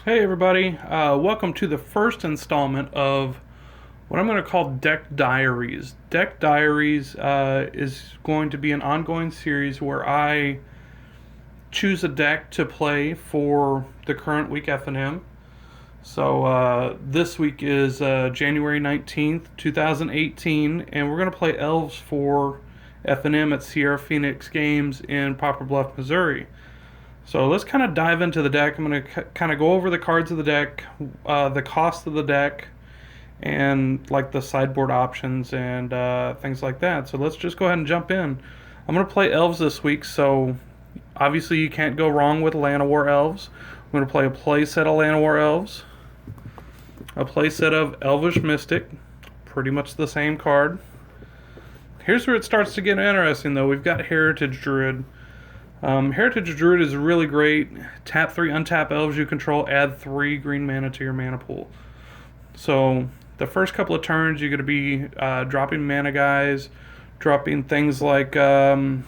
Hey everybody, welcome to the first installment of what I'm going to call Deck Diaries. Deck Diaries is going to be an ongoing series where I choose a deck to play for the current week F&M. So this week is January 19th, 2018, and we're going to play Elves for F&M at Sierra Phoenix Games in Poplar Bluff, Missouri. So let's kind of dive into the deck. I'm going to kind of go over the cards of the deck, the cost of the deck, and like the sideboard options and things like that. So let's just go ahead and jump in. I'm going to play Elves this week, so obviously you can't go wrong with Llanowar Elves. I'm going to play a playset of Llanowar Elves, a playset of Elvish Mystic, pretty much the same card. Here's where it starts to get interesting though. We've got Heritage Druid. Heritage Druid is really great. Tap 3, untap elves you control, add 3 green mana to your mana pool. So the first couple of turns you're going to be dropping mana guys, dropping things like Nettle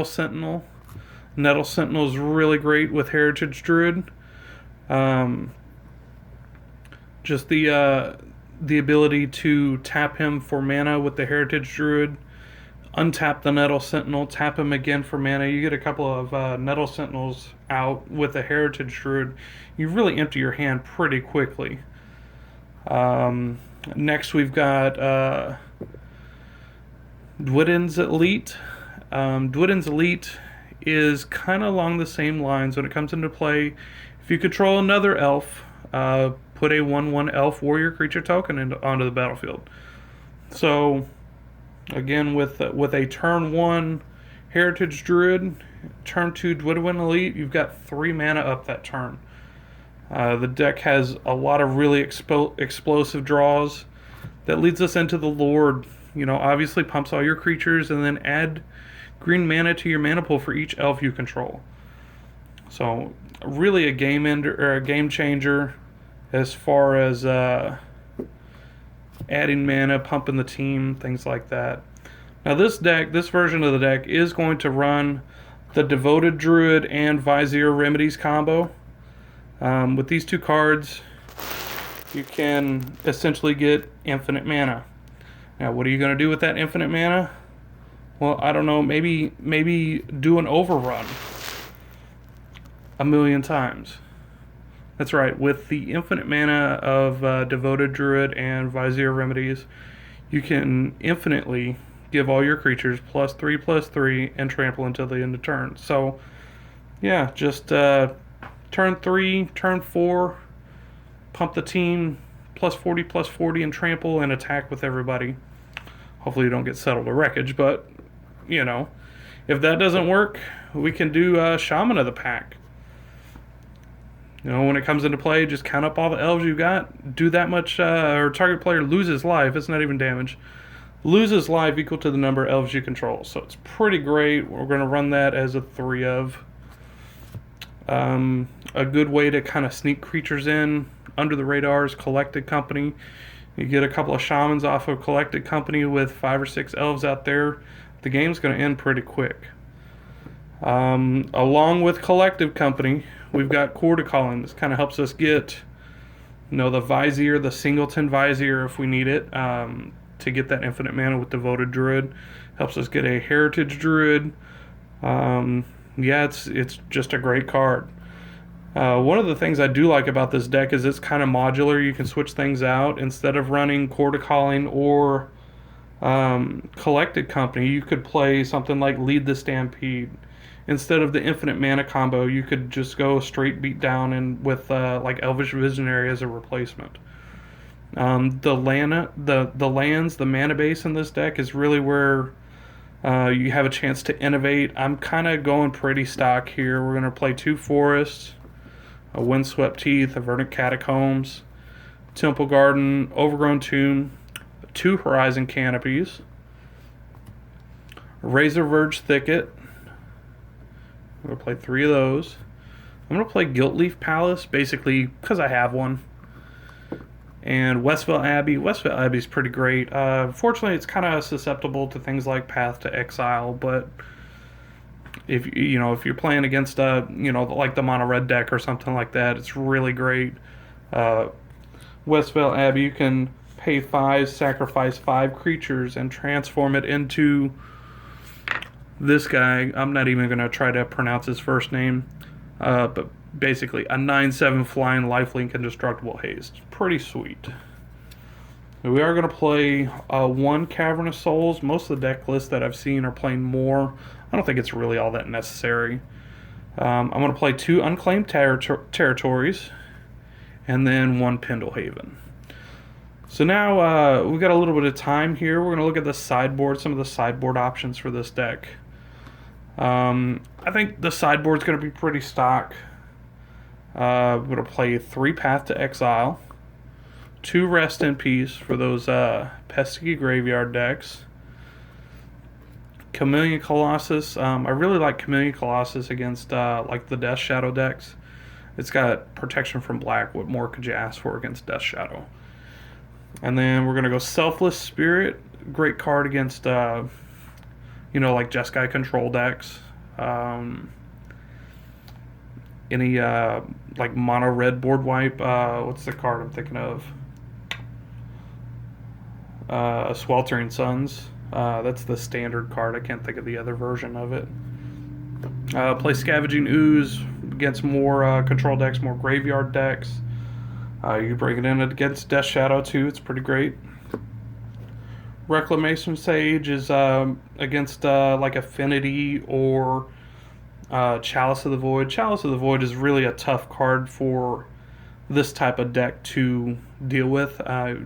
Sentinel. Nettle Sentinel is really great with Heritage Druid. Just the ability to tap him for mana with the Heritage Druid. Untap the Nettle Sentinel, tap him again for mana. You get a couple of Nettle Sentinels out with a Heritage Druid. You really empty your hand pretty quickly. Next we've got Dwynen's Elite. Dwynen's Elite is kind of along the same lines when it comes into play. If you control another elf, put a 1/1 elf warrior creature token onto the battlefield. So again, with a turn 1 Heritage Druid, turn 2 Dwynen Elite, you've got 3 mana up that turn. The deck has a lot of really explosive draws. That leads us into the Lord. You know, obviously pumps all your creatures and then add green mana to your mana pool for each elf you control. So really a game ender or a game changer as far as adding mana, pumping the team, things like that. Now this version of the deck is going to run the Devoted Druid and Vizier of Remedies combo. With these two cards, you can essentially get infinite mana. Now what are you going to do with that infinite mana? Well, I don't know, maybe do an overrun a million times. That's right, with the infinite mana of Devoted Druid and Vizier Remedies, you can infinitely give all your creatures +3/+3 and trample until the end of turn. So, yeah, just turn 3, turn 4, pump the team +40/+40 and trample and attack with everybody. Hopefully you don't get settled to wreckage, but, you know, if that doesn't work, we can do Shaman of the Pack. You know, when it comes into play, just count up all the elves you got. Do that much, or target player loses life. It's not even damage. Loses life equal to the number of elves you control. So it's pretty great. We're going to run that as a 3 of. A good way to kind of sneak creatures in under the radar is Collected Company. You get a couple of Shamans off of Collected Company with 5 or 6 elves out there. The game's going to end pretty quick. Along with Collective Company, we've got Chord of Calling. This kind of helps us get, you know, the Vizier, the Singleton Vizier if we need it, to get that infinite mana with Devoted Druid. Helps us get a Heritage Druid. Yeah, it's just a great card. One of the things I do like about this deck is it's kind of modular. You can switch things out. Instead of running Chord of Calling or Collected Company, you could play something like Lead the Stampede. Instead of the infinite mana combo, you could just go straight beat down and with like Elvish Visionary as a replacement. The lands, the mana base in this deck is really where you have a chance to innovate. I'm kind of going pretty stock here. We're going to play 2 forests, a Windswept Heath, a Verdant Catacombs, Temple Garden, Overgrown Tomb, 2 Horizon Canopies, Razorverge Thicket. I'm going to play 3 of those. I'm going to play Gilt-Leaf Palace, basically because I have one. And Westvale Abby. Westvale Abbey is pretty great. Fortunately, it's kind of susceptible to things like Path to Exile, but if if you're playing against like the mono red deck or something like that, it's really great. Westvale Abby, you can pay 5, sacrifice 5 creatures, and transform it into this guy. I'm not even going to try to pronounce his first name, but basically a 9/7 flying lifelink indestructible haste. Pretty sweet. We are going to play 1 Cavern of Souls. Most of the deck lists that I've seen are playing more. I don't think it's really all that necessary. I'm going to play 2 Unclaimed Territories, and then 1 Pendelhaven. So now we've got a little bit of time here. We're going to look at the sideboard, some of the sideboard options for this deck. I think the sideboard's going to be pretty stock. We're going to play 3 Path to Exile, 2 Rest in Peace for those pesky graveyard decks. Chameleon Colossus. I really like Chameleon Colossus against like the Death Shadow decks. It's got protection from black. What more could you ask for against Death Shadow? And then we're going to go Selfless Spirit. Great card against, like Jeskai control decks. Any, like mono red board wipe. What's the card I'm thinking of? Sweltering Suns. That's the standard card. I can't think of the other version of it. Play Scavenging Ooze against more control decks, more graveyard decks. You can bring it in against Death Shadow too. It's pretty great. Reclamation Sage is against like Affinity or Chalice of the Void. Chalice of the Void is really a tough card for this type of deck to deal with.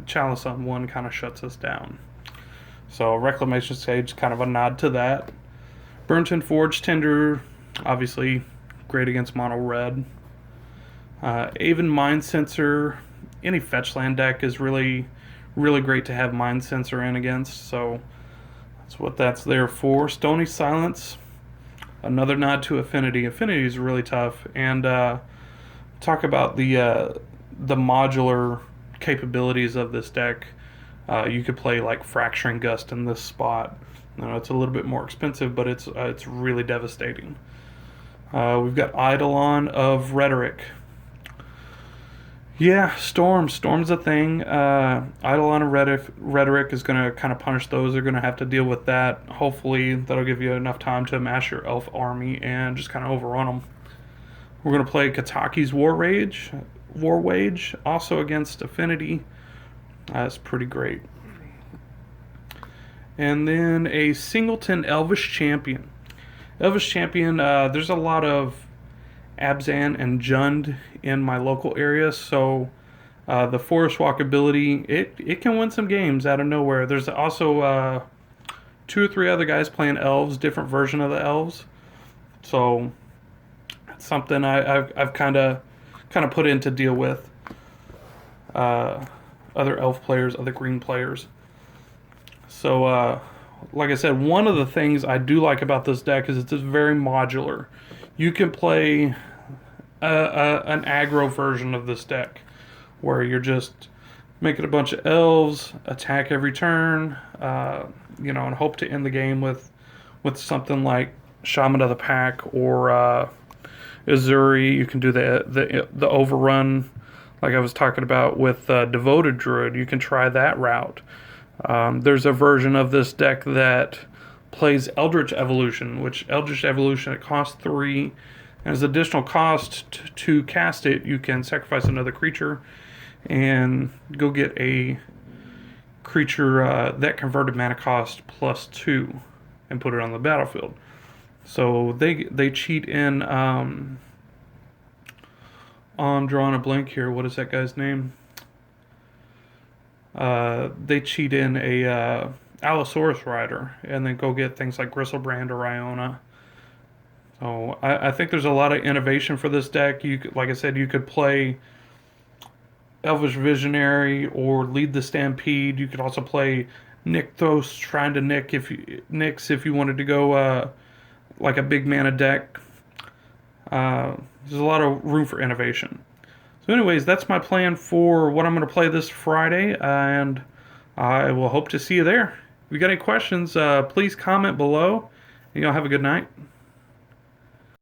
Chalice on 1 kind of shuts us down. So Reclamation Sage, kind of a nod to that. Burrenton Forge-Tender, obviously great against mono red. Aven Mindcensor, any fetch land deck is really great to have Mindcensor in against, so that's what that's there for. Stony Silence, another nod to Affinity. Affinity is really tough, and talk about the modular capabilities of this deck. You could play like Fracturing Gust in this spot. It's a little bit more expensive, but it's really devastating. We've got Eidolon of Rhetoric. Yeah, Storm's a thing. Eidolon of Rhetoric is going to kind of punish those. They're going to have to deal with that. Hopefully, that'll give you enough time to amass your elf army and just kind of overrun them. We're going to play Kataki's War Wage, also against Affinity. That's pretty great. And then a Singleton Elvish Champion. Elvish Champion, there's a lot of Abzan and Jund in my local area, so the Forest Walk ability, it can win some games out of nowhere. There's also 2 or 3 other guys playing elves, different version of the elves, so it's something I've kind of put in to deal with other elf players, other green players. So like I said, one of the things I do like about this deck is it's very modular. You can play an aggro version of this deck where you're just making a bunch of elves, attack every turn, and hope to end the game with something like Shaman of the Pack or Ezuri. You can do the overrun like I was talking about with Devoted Druid. You can try that route. There's a version of this deck that plays Eldritch Evolution, which Eldritch Evolution, it costs 3, and as additional cost to cast it, you can sacrifice another creature and go get a creature that converted mana cost +2 and put it on the battlefield. So they cheat in. I'm drawing a blank here. What is that guy's name? They cheat in a Allosaurus Rider and then go get things like Gristlebrand or Iona. So I think there's a lot of innovation for this deck. Like I said, you could play Elvish Visionary or Lead the Stampede. You could also play Nykthos, trying to Nyx if you wanted to go like a big mana deck. There's a lot of room for innovation. So anyways, that's my plan for what I'm going to play this Friday, and I will hope to see you there. If you got any questions, please comment below, and y'all have a good night.